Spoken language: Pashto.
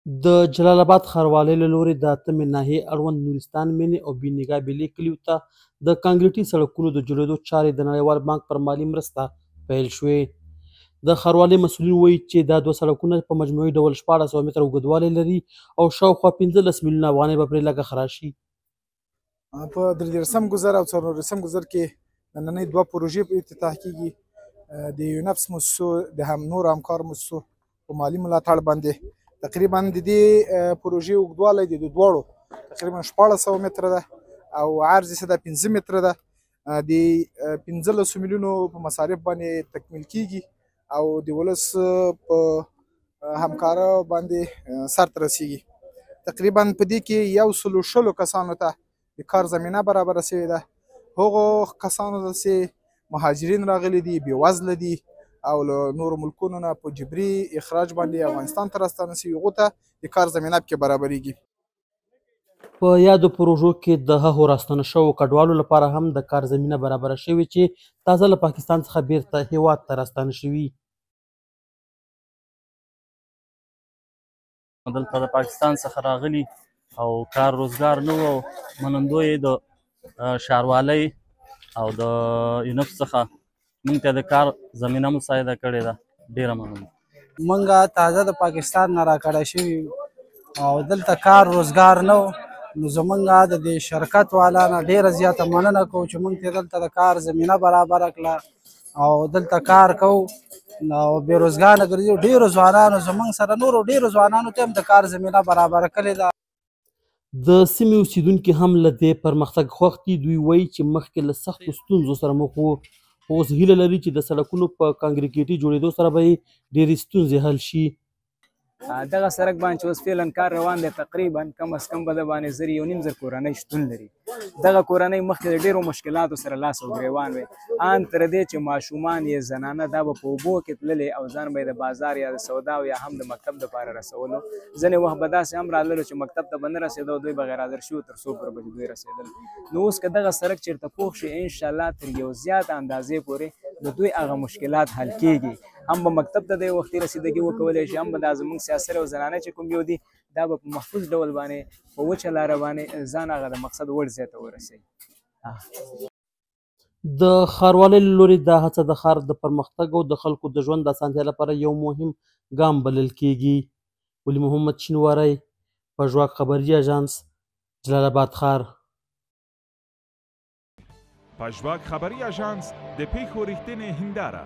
د جلال آباد ښاروالۍ له لوري د اتمې ناحیې اړوند نورستان مینې او بې نګاه بېلې کلیو ته د کانکریټي سړکونو د جوړېدو چارې د نړیوال بانک پر مالي مرسته پیل شوې. د ښاروالۍ مسؤلین وایي چې دا دوه سړکونه په مجموعي ډول 1400 متره اوږدوالی لري او شاوخوا 15 میلیونه افغانۍ به پرې لګښت راشي. په 33 ګذر او 34 ګذر کې نننۍ دوه پروژې په افتتاح کېږي. د یونفس موسسو د هم نور همکار موسسو په مالي ملاتړ باندې تقریبا د دې پروژې اوږدوالی د دواړو تقریبا 1400 متره ده او عرض یې ده 15 متره ده. د 15 میلیونو په مصارف باندې تکمیل کېږي او د ولس په همکاره باندې سرته رسیږي. تقریبا په دې کې 116 کسانو ته د کار زمینه برابره شوې ده. هغو کسانو ته چې مهاجرین راغلي دي، بېوزله دي او له نورو ملکونو نه په جبري اخراج باندې افغانستان ته راستانه شوي، هغو ته د کار زمینه پکې برابریږي. په یادو پروژو کې د هغو راستانه شوو کډوالو لپاره هم د کار زمینه برابره شوې چې تازه له پاکستان څخه بیرته هیواد ته راستانه شوي. دلته د پاکستان څخه راغلي او کار روزګار نه و، منندوی د ښاروالۍ او د یونفس څخه موږ ته د کار زمینه مساعده کړې ده. ډېره مننه. موږ تازه د پاکستان نه راکړی شوي او دلته کار روزګار نه و، نو زموږ د دې شرکت والا نه ډېره زیاته مننه کوو چې موږ ته دلته د کار زمینه برابره کړه او دلته کار کوو او بېروزګار نه ګرځو. ډېرو ځوانانو زموږ سره نورو ډېرو ځوانانو ته هم د کار زمینه برابره کړې ده. د سیمې اوسیدونکي هم له دې پرمختګ خوښ دي. دوی وایي چې مخکې له سختو ستونزو سره مخ وو، اوس هیله لري چې د سړکونو په کانکریټي جوړېدو سره به یې ډېرې ستونزې حل شي. دغه سړک باندې چې اوس فعلا کار روان دی، تقریبا کم از کم به د باندې 1.5 کورنۍ شتون لري. دغه کورنۍ مخکې د ډېرو مشکلاتو سره لاس او ګریوان وي، ان تر دې چې ماشومان یې زنانه دا به په اوبو کې تللې او ځان به یې د بازار یا د سودا او یا هم د مکتب دپاره رسولو. ځینې وخت به داسې هم راتللو چې مکتب ته به نه رسېدو، دوی به غیر حاضر شي تر څو پورې به دوی رسېدل. نو اوس که دغه سړک چېرته پوخ شي، انشاءالله تر یو زیات اندازې پورې د دوی هغه مشکلات حل کېږي. هم به مکتب ته د وختي رسیدګي وکولی شي، هم به دا زموږ سیاسر او زنانه چې کوم یو دي دا به په محفوظ ډول باندې په وچه لاره باندې ځان هغه د مقصد وړ ځای ته ورسوي. د ښاروالۍ له لوري دا هڅه د ښار د پرمختګ او د خلکو د ژوند د اسانتیا لپاره یو مهم ګام بلل کېږي. ولي محمد شینواری، پژواک خبري اژانس، جلال آباد ښار. پژواک خبري اژانس د پیښو رښتینې هنداره